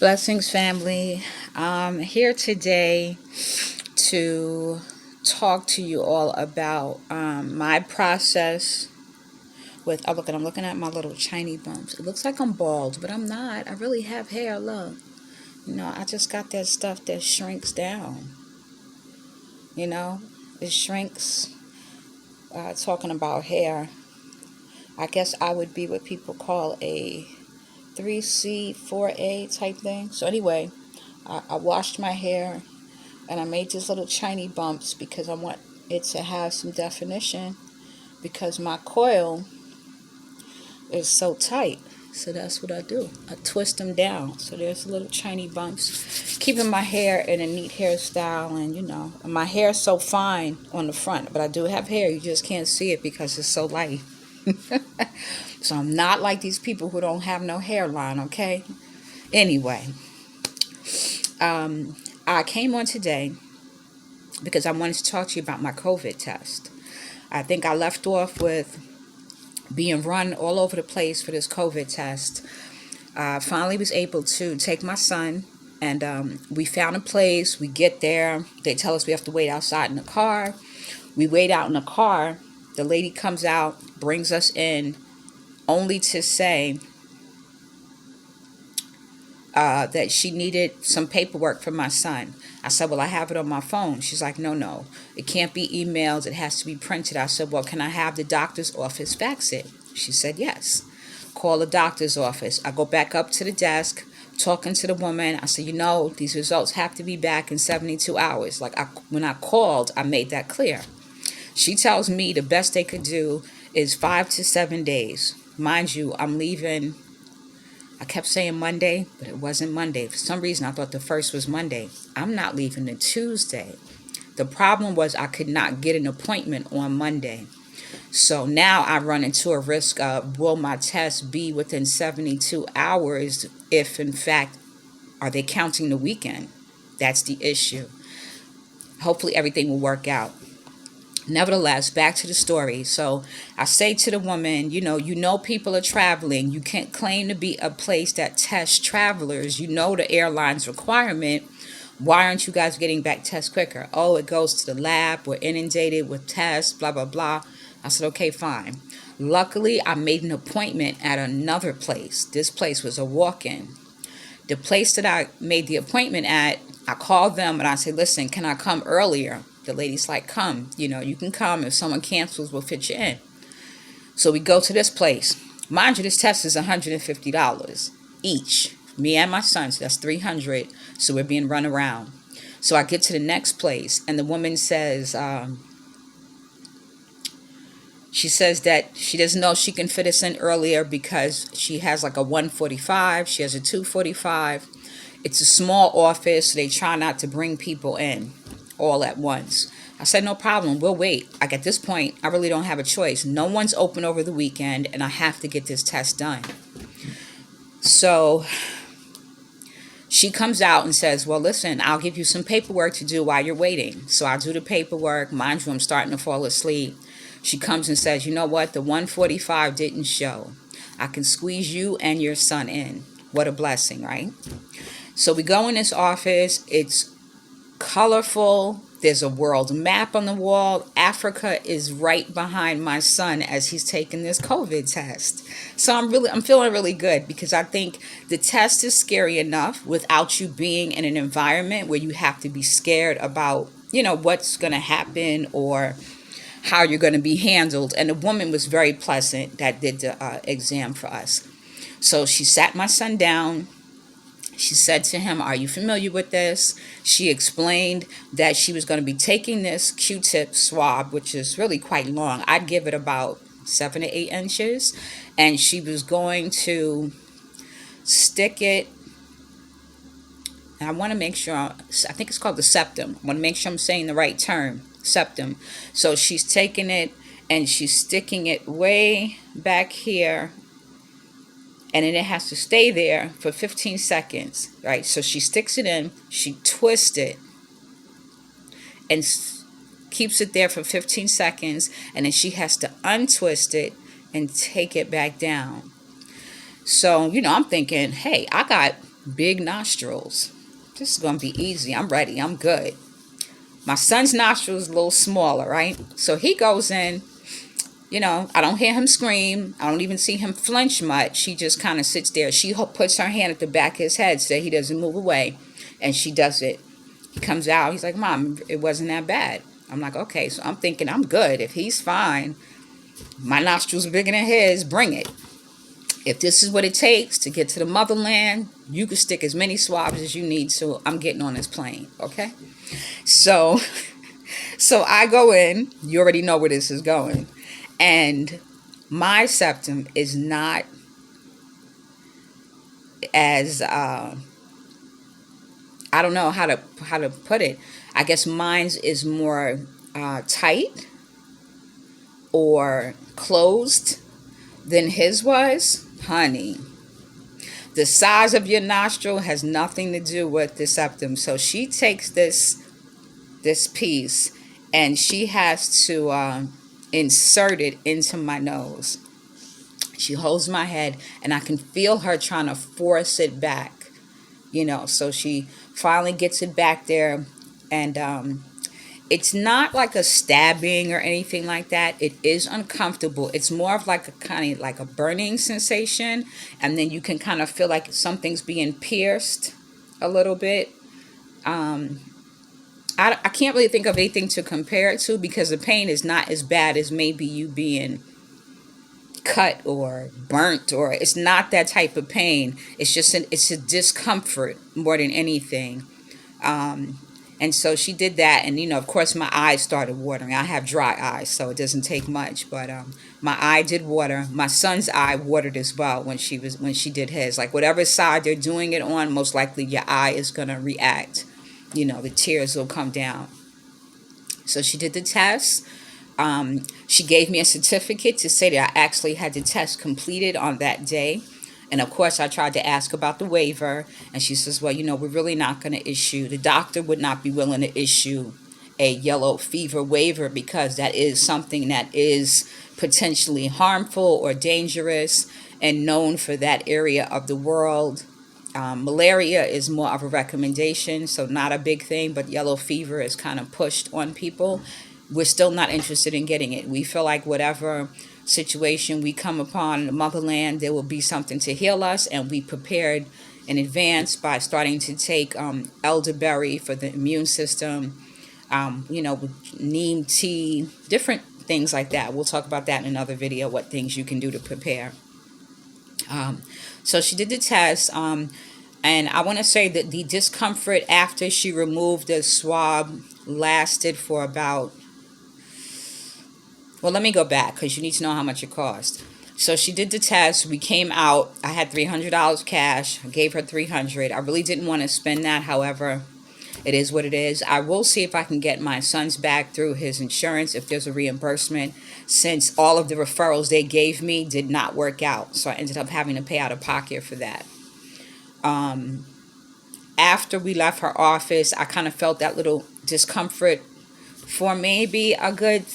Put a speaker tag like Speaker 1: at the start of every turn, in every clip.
Speaker 1: Blessings, family. I'm here today to talk to you all about my process with. I'm looking at my little shiny bumps. It looks like I'm bald, but I'm not. I really have hair. Look, I just got that stuff that shrinks down. You know, it shrinks. Talking about hair, I guess I would be what people call a 3C, 4A type thing. So anyway, I washed my hair and I made these little shiny bumps because I want it to have some definition because my coil is so tight. So that's what I do. I twist them down. So there's little shiny bumps, keeping my hair in a neat hairstyle. And my hair is so fine on the front, but I do have hair. You just can't see it because it's so light. So I'm not like these people who don't have no hairline, okay? Anyway, I came on today because I wanted to talk to you about my COVID test. I think I left off with being run all over the place for this COVID test. I finally was able to take my son, and we found a place. We get there. They tell us we have to wait outside in the car. We wait out in the car. The lady comes out, brings us in, only to say that she needed some paperwork from my son. I said, well, I have it on my phone. She's like, no, it can't be emailed. It has to be printed. I said, well, can I have the doctor's office fax it? She said, yes. Call the doctor's office. I go back up to the desk, talking to the woman. I said, these results have to be back in 72 hours. When I called, I made that clear. She tells me the best they could do is 5 to 7 days. Mind you, I'm leaving. I kept saying Monday, but it wasn't Monday. For some reason, I thought the first was Monday. I'm not leaving until Tuesday. The problem was I could not get an appointment on Monday. So now I run into a risk of, will my test be within 72 hours if, in fact, are they counting the weekend? That's the issue. Hopefully everything will work out. Nevertheless, back to the story. So I say to the woman, people are traveling. You can't claim to be a place that tests travelers. The airline's requirement. Why aren't you guys getting back tests quicker? Oh, it goes to the lab. We're inundated with tests, blah, blah, blah. I said, okay, fine. Luckily, I made an appointment at another place. This place was a walk-in. The place that I made the appointment at, I called them and I said, listen, can I come earlier? The lady's like, come, you can come. If someone cancels, we'll fit you in. So we go to this place. Mind you, this test is $150 each. Me and my son, so that's $300. So we're being run around. So I get to the next place, and the woman says, she says that she doesn't know if she can fit us in earlier because she has like a 145. She has a 245. It's a small office, so they try not to bring people in all at once. I said, no problem, we'll wait. At this point, I really don't have a choice. No one's open over the weekend, and I have to get this test done. So she comes out and says, well, listen, I'll give you some paperwork to do while you're waiting. So I do the paperwork. Mind you, I'm starting to fall asleep. She comes and says, you know what? The 145 didn't show. I can squeeze you and your son in. What a blessing, right? So we go in this office. It's colorful. There's a world map on the wall. Africa is right behind my son as he's taking this COVID test. So I'm feeling really good because I think the test is scary enough without you being in an environment where you have to be scared about, what's going to happen or how you're going to be handled. And the woman was very pleasant that did the exam for us. So she sat my son down. She said to him, are you familiar with this? She explained that she was going to be taking this Q-tip swab, which is really quite long. I'd give it about 7 to 8 inches. And she was going to stick it. And I want to make sure, I think it's called the septum. I want to make sure I'm saying the right term, septum. So she's taking it and she's sticking it way back here. And then it has to stay there for 15 seconds, right? So she sticks it in, she twists it, and keeps it there for 15 seconds. And then she has to untwist it and take it back down. So, I'm thinking, hey, I got big nostrils. This is going to be easy. I'm ready. I'm good. My son's nostrils a little smaller, right? So he goes in, I don't hear him scream. I don't even see him flinch much. He just kind of sits there. She puts her hand at the back of his head so he doesn't move away. And she does it. He comes out. He's like, Mom, it wasn't that bad. I'm like, okay. So I'm thinking I'm good. If he's fine, my nostrils are bigger than his, bring it. If this is what it takes to get to the motherland, you can stick as many swabs as you need. So I'm getting on this plane. Okay. So I go in. You already know where this is going. And my septum is not as I don't know how to put it. I guess mine's is more tight or closed than his was. Honey, the size of your nostril has nothing to do with the septum. So she takes this piece and she has to insert it into my nose. She holds my head and I can feel her trying to force it back, so she finally gets it back there. And it's not like a stabbing or anything like that. It is uncomfortable. It's more of like a kind of like a burning sensation. And then you can kind of feel like something's being pierced a little bit. I can't really think of anything to compare it to because the pain is not as bad as maybe you being cut or burnt, or it's not that type of pain. It's just it's a discomfort more than anything. And so she did that, and of course my eyes started watering. I have dry eyes, so it doesn't take much, but my eye did water. My son's eye watered as well when she did his. Like whatever side they're doing it on, most likely your eye is gonna react. The tears will come down. So she did the test. She gave me a certificate to say that I actually had the test completed on that day. And of course, I tried to ask about the waiver. And she says, well, we're really not going to issue. The doctor would not be willing to issue a yellow fever waiver because that is something that is potentially harmful or dangerous and known for that area of the world. Malaria is more of a recommendation, so not a big thing, but yellow fever is kind of pushed on people. We're still not interested in getting it. We feel like whatever situation we come upon in the motherland, there will be something to heal us, and we prepared in advance by starting to take elderberry for the immune system, with neem tea, different things like that. We'll talk about that in another video, what things you can do to prepare. So she did the test, and I want to say that the discomfort after she removed the swab lasted for about, well, let me go back because you need to know how much it cost. So she did the test. We came out. I had $300 cash. I gave her $300. I really didn't want to spend that. However, it is what it is. I will see if I can get my son's back through his insurance if there's a reimbursement, since all of the referrals they gave me did not work out. So I ended up having to pay out of pocket for that. After we left her office, I kind of felt that little discomfort for maybe a good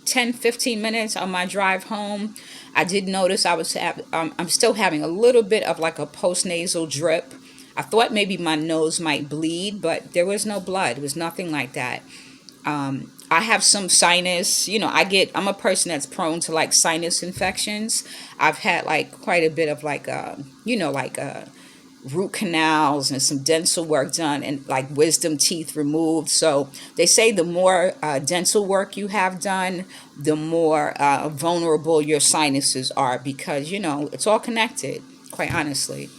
Speaker 1: 10, 15 minutes on my drive home. I did notice I'm still having a little bit of like a postnasal drip. I thought maybe my nose might bleed, but there was no blood. It was nothing like that. I have some sinus, I'm a person that's prone to like sinus infections. I've had like quite a bit of like, root canals and some dental work done and like wisdom teeth removed. So they say the more dental work you have done, the more vulnerable your sinuses are because, it's all connected, quite honestly.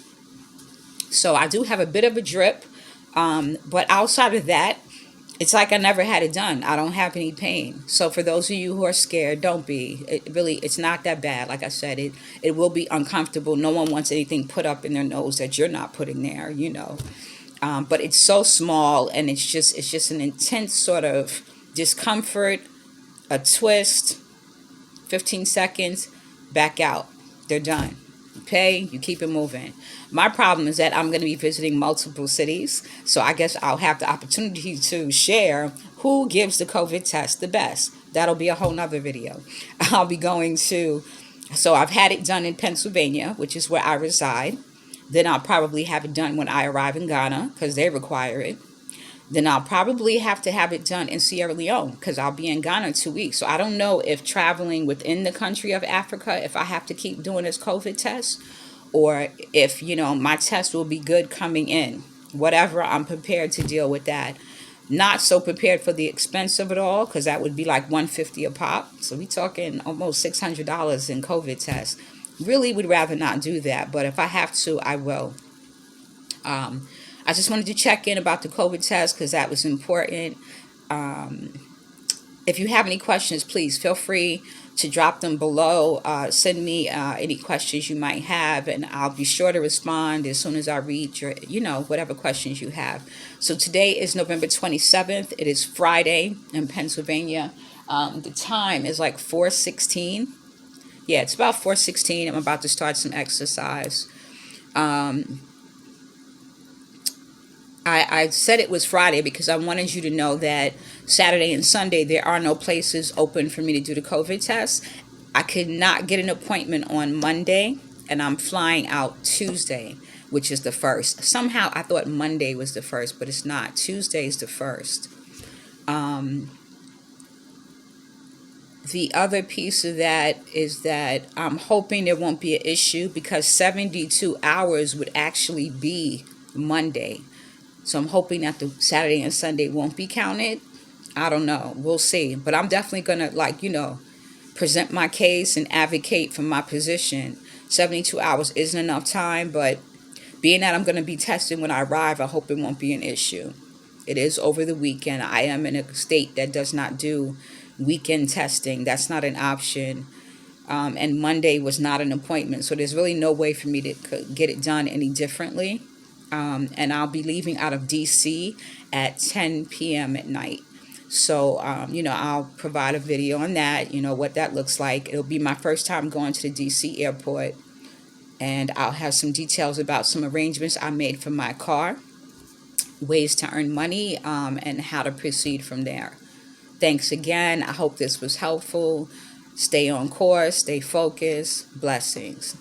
Speaker 1: So I do have a bit of a drip, but outside of that, it's like I never had it done. I don't have any pain. So for those of you who are scared, don't be. It's not that bad. Like I said, it will be uncomfortable. No one wants anything put up in their nose that you're not putting there, But it's so small, and it's just an intense sort of discomfort, a twist, 15 seconds, back out. They're done. You pay, you keep it moving. My problem is that I'm going to be visiting multiple cities, so I guess I'll have the opportunity to share who gives the COVID test the best. That'll be a whole nother video. So I've had it done in Pennsylvania, which is where I reside. Then I'll probably have it done when I arrive in Ghana because they require it. Then I'll probably have to have it done in Sierra Leone because I'll be in Ghana 2 weeks. So I don't know if traveling within the country of Africa, if I have to keep doing this COVID test, or if, my test will be good coming in. Whatever, I'm prepared to deal with that. Not so prepared for the expense of it all because that would be like 150 a pop. So we talking almost $600 in COVID tests. Really would rather not do that, but if I have to, I will. I just wanted to check in about the COVID test because that was important. If you have any questions, please feel free to drop them below. Send me any questions you might have, and I'll be sure to respond as soon as I read your, whatever questions you have. So today is November 27th. It is Friday in Pennsylvania. The time is like 4:16. Yeah, it's about 4:16. I'm about to start some exercise. I said it was Friday because I wanted you to know that Saturday and Sunday there are no places open for me to do the COVID test. I could not get an appointment on Monday, and I'm flying out Tuesday, which is the first. Somehow I thought Monday was the first, but it's not. Tuesday is the first. The other piece of that is that I'm hoping there won't be an issue because 72 hours would actually be Monday. So I'm hoping that the Saturday and Sunday won't be counted. I don't know. We'll see. But I'm definitely going to, present my case and advocate for my position. 72 hours isn't enough time, but being that I'm going to be tested when I arrive, I hope it won't be an issue. It is over the weekend. I am in a state that does not do weekend testing. That's not an option. And Monday was not an appointment. So there's really no way for me to get it done any differently. And I'll be leaving out of DC at 10 p.m. at night. So, I'll provide a video on that, what that looks like. It'll be my first time going to the DC airport. And I'll have some details about some arrangements I made for my car, ways to earn money, and how to proceed from there. Thanks again. I hope this was helpful. Stay on course, stay focused. Blessings.